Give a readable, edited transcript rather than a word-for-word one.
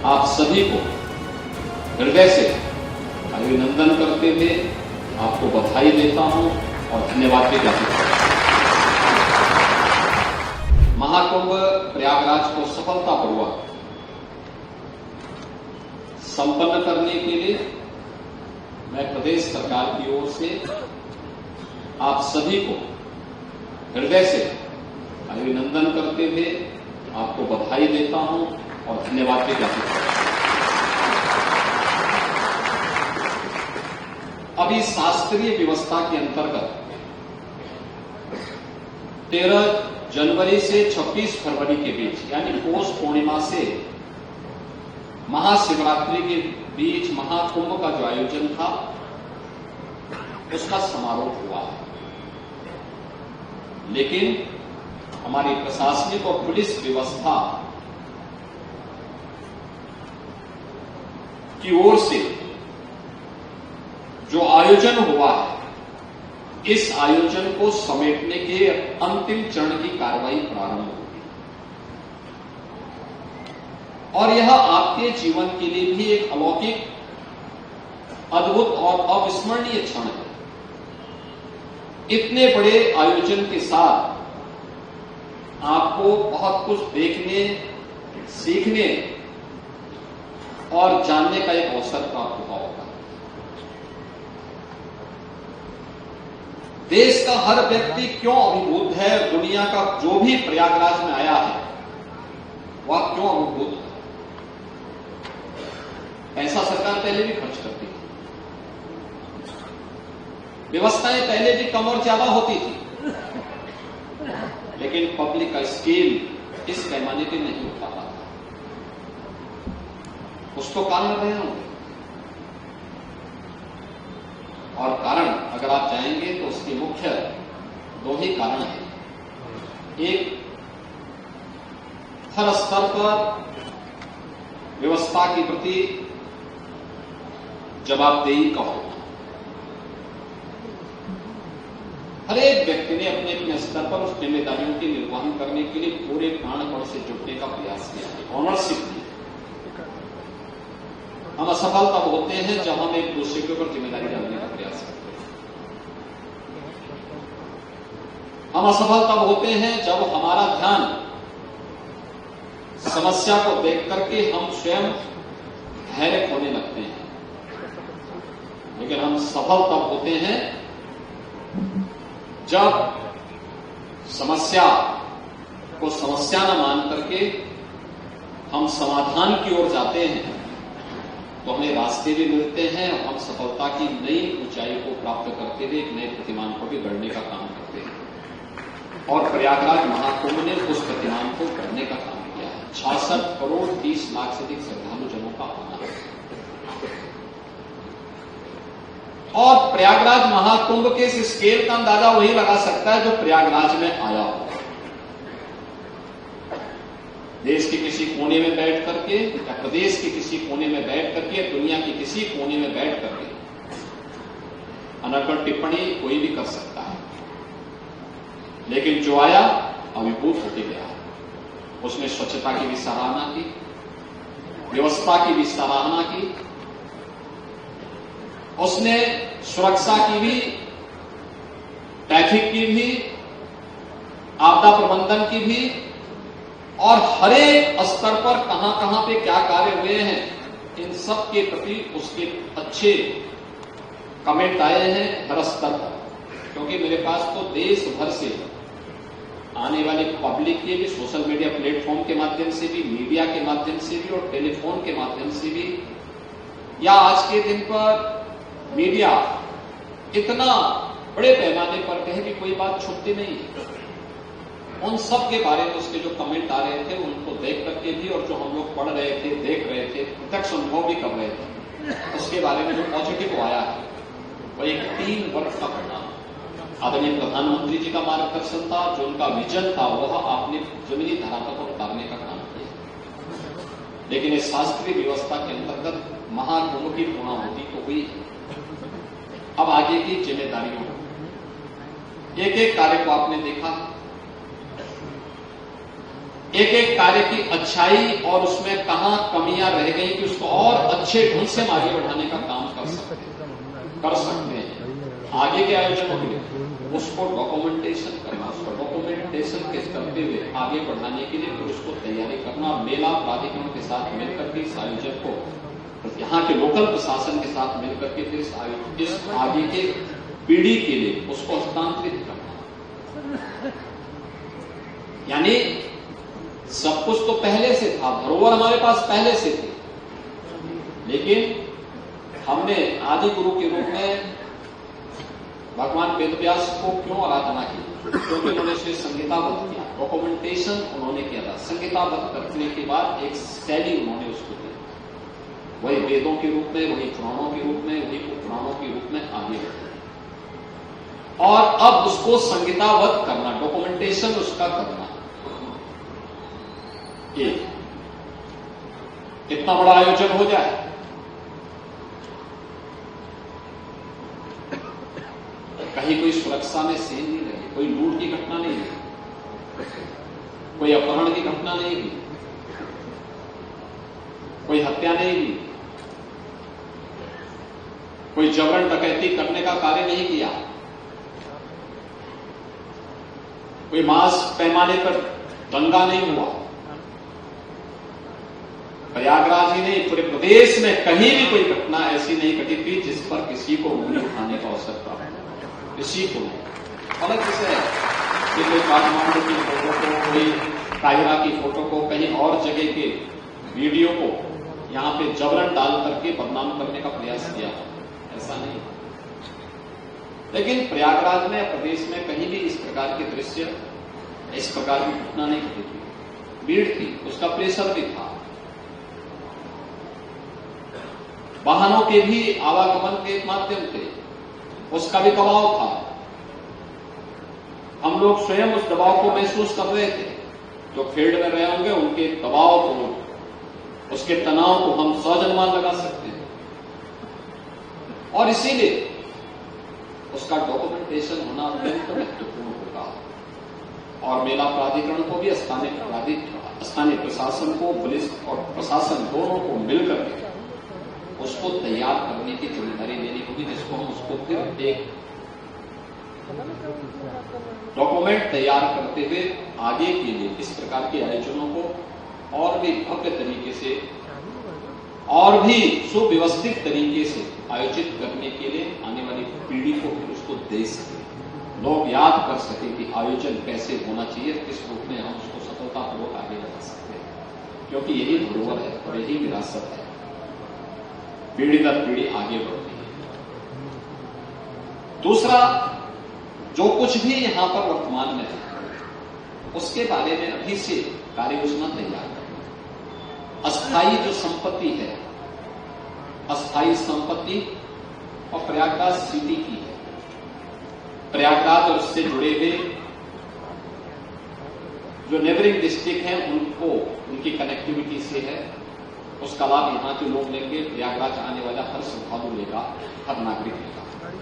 आप सभी को हृदय से अभिनंदन करते हुए आपको बधाई देता हूं और धन्यवाद भी ज्ञापित करता हूं। महाकुंभ प्रयागराज को सफलतापूर्वक संपन्न करने के लिए मैं प्रदेश सरकार की ओर से आप सभी को हृदय से अभिनंदन करते हुए आपको बधाई देता हूं और धन्यवाद भी ज्ञापित करता हूं। अभी शास्त्रीय व्यवस्था के अंतर्गत 13 जनवरी से 26 फरवरी के बीच यानी पौष पूर्णिमा से महाशिवरात्रि के बीच महाकुंभ का जो आयोजन था उसका समारोह हुआ है। लेकिन हमारी प्रशासनिक और पुलिस व्यवस्था की ओर से जो आयोजन हुआ है, इस आयोजन को समेटने के अंतिम चरण की कार्रवाई प्रारंभ होगी और यह आपके जीवन के लिए भी एक अलौकिक, अद्भुत और अविस्मरणीय क्षण है। इतने बड़े आयोजन के साथ आपको बहुत कुछ देखने, सीखने और जानने का एक अवसर प्राप्त हुआ होगा। देश का हर व्यक्ति क्यों अभिभूत है, दुनिया का जो भी प्रयागराज में आया है वह क्यों अभिभूत है। पैसा सरकार पहले भी खर्च करती थी, व्यवस्थाएं पहले भी कम और ज्यादा होती थी, लेकिन पब्लिक का स्केल इस पैमाने पे नहीं हो पाता था। कुछ तो कारण रहे होंगे और कारण अगर आप जाएंगे तो उसके मुख्य 2 ही कारण हैं। एक, हर स्तर पर व्यवस्था के प्रति जवाबदेही का होना। हर एक व्यक्ति ने अपने अपने स्तर पर उस जिम्मेदारियों के निर्वहन करने के लिए पूरे प्राणपण से जुटने का प्रयास किया है, ऑनरशिप की। हम असफल तब होते हैं जब हम एक दूसरे के ऊपर जिम्मेदारी डालने का प्रयास करते हैं। हम असफल तब होते हैं जब हमारा ध्यान समस्या को देख करके हम स्वयं धैर्य खोने लगते हैं। लेकिन हम सफल तब होते हैं जब समस्या को समस्या न मान करके हम समाधान की ओर जाते हैं, तो हमें रास्ते भी मिलते हैं और हम सफलता की नई ऊंचाई को प्राप्त करते हुए एक नए प्रतिमान को भी गढ़ने का काम करते हैं। और प्रयागराज महाकुंभ ने उस प्रतिमान को गढ़ने का काम किया है। 66 करोड़ 30 लाख से अधिक श्रद्धालु जनों का आना है और प्रयागराज महाकुंभ के इस स्केल का अंदाजा वही लगा सकता है जो प्रयागराज में आया हो। देश के किसी कोने में बैठ करके या प्रदेश के किसी कोने में बैठ करके या दुनिया के किसी कोने में बैठ करके अनर्गल टिप्पणी कोई भी कर सकता है, लेकिन जो आया अभिभूत होते गया। उसने स्वच्छता की भी सराहना की, व्यवस्था की भी सराहना की, उसने सुरक्षा की भी, ट्रैफिक की भी, आपदा प्रबंधन की भी और हर एक स्तर पर कहां कहां पे क्या कार्य हुए हैं, इन सब के प्रति उसके अच्छे कमेंट आए हैं हर स्तर पर। क्योंकि मेरे पास तो देश भर से आने वाले पब्लिक के भी, सोशल मीडिया प्लेटफॉर्म के माध्यम से भी, मीडिया के माध्यम से भी और टेलीफोन के माध्यम से भी, या आज के दिन पर मीडिया इतना बड़े पैमाने पर कहे कि कोई बात छुपती नहीं है, उन सब के बारे में उसके जो कमेंट आ रहे थे उनको देख करके भी और जो हम लोग पढ़ रहे थे, देख रहे थे, प्रत्यक्ष अनुभव भी कर रहे थे, उसके बारे में जो पॉजिटिव आया है वो एक 3 वर्ष का परिणाम। आदरणीय प्रधानमंत्री जी का मार्गदर्शन था, जो उनका विजन था वह आपने जमीनी धरातल पर उतारने का काम किया। लेकिन इस शास्त्रीय व्यवस्था के अंतर्गत महाकुंभ की पूर्णाहुति तो हुई है। अब आगे की जिम्मेदारियों, एक एक कार्य को आपने देखा। एक एक कार्य की अच्छाई और उसमें कहां कमियां रह गई कि उसको और अच्छे ढंग से आगे बढ़ाने का काम कर सकते हैं। आगे के आयोजनों के लिए उसको डॉक्यूमेंटेशन करना, उसको डॉक्यूमेंटेशन के करते हुए आगे बढ़ाने के लिए फिर उसको तैयारी करना, मेला प्राधिकरण के साथ मिलकर के इस आयोजक को, यहाँ के लोकल प्रशासन के साथ मिलकर के फिर इस आगे के पीढ़ी के लिए उसको हस्तांतरित करना। यानी सब कुछ तो पहले से था, धरोहर हमारे पास पहले से थी, लेकिन हमने आदि गुरु के रूप में भगवान वेदव्यास को क्यों आराधना की? क्योंकि उन्होंने श्री संहिताबद्ध किया, डॉक्यूमेंटेशन उन्होंने किया था। संहिताबद्ध करने के बाद एक शैली उन्होंने उसको दी, वही वेदों के रूप में, वही पुराणों के रूप में, वही पुराणों के रूप में आगे बढ़े और अब उसको संहिताबद्ध करना, डॉक्यूमेंटेशन उसका करना। इतना बड़ा आयोजन हो जाए, कहीं कोई सुरक्षा में सेन नहीं रही, कोई लूट की घटना नहीं हुई, कोई अपहरण की घटना नहीं हुई, कोई हत्या नहीं हुई, कोई जबरन डकैती करने का कार्य नहीं किया, कोई मास पैमाने पर दंगा नहीं हुआ। प्रयागराज ही नहीं, पूरे प्रदेश में कहीं भी कोई घटना ऐसी नहीं घटी थी जिस पर किसी को उंगली उठाने का अवसर प्राप्त, किसी को नहीं। अलग किसे है कि कोई काठमांडू की फोटो को, कोई काहिरा की फोटो को, कहीं और जगह के वीडियो को यहां पे जबरन डाल करके बदनाम करने का प्रयास किया, ऐसा नहीं। लेकिन प्रयागराज में, प्रदेश में कहीं भी इस प्रकार के दृश्य, इस प्रकार की घटना नहीं घटी थी। भीड़ थी, उसका प्रेशर भी था, वाहनों के भी आवागमन के माध्यम थे, उसका भी दबाव था। हम लोग स्वयं उस दबाव को महसूस कर रहे थे। जो फील्ड में रहे होंगे उनके दबाव को, उसके तनाव को हम सजनुमान लगा सकते हैं और इसीलिए उसका डॉक्यूमेंटेशन होना अत्यंत महत्वपूर्ण होगा। और मेला प्राधिकरण को भी, स्थानीय प्रशासन को, पुलिस और प्रशासन दोनों को मिलकर के उसको तैयार करने की जिम्मेदारी लेनी होगी, जिसको हम उसको फिर एक डॉक्यूमेंट तैयार करते हुए आगे के लिए इस प्रकार के आयोजनों को और भी भव्य तरीके से और भी सुव्यवस्थित तरीके से आयोजित करने के लिए आने वाली पीढ़ी को फिर उसको दे सके, लोग याद कर सके कि आयोजन कैसे होना चाहिए, किस रूप में हम उसको सफलतापूर्वक आगे बढ़ा सकते हैं। क्योंकि यही धरोहर है और यही विरासत है, पीढ़ी दर पीढ़ी आगे बढ़ती है। दूसरा, जो कुछ भी यहां पर वर्तमान में है उसके बारे में अभी से कार्य योजना तैयार करना। अस्थायी जो संपत्ति है, अस्थायी संपत्ति और प्रयागराज सिटी की है, प्रयागराज और उससे जुड़े हुए जो नेबरिंग डिस्ट्रिक्ट हैं उनको, उनकी कनेक्टिविटी से है, उसका लाभ यहां के लोग लेंगे। प्रयागराज आने वाला हर श्रद्धालु लेगा, हर नागरिक लेगा।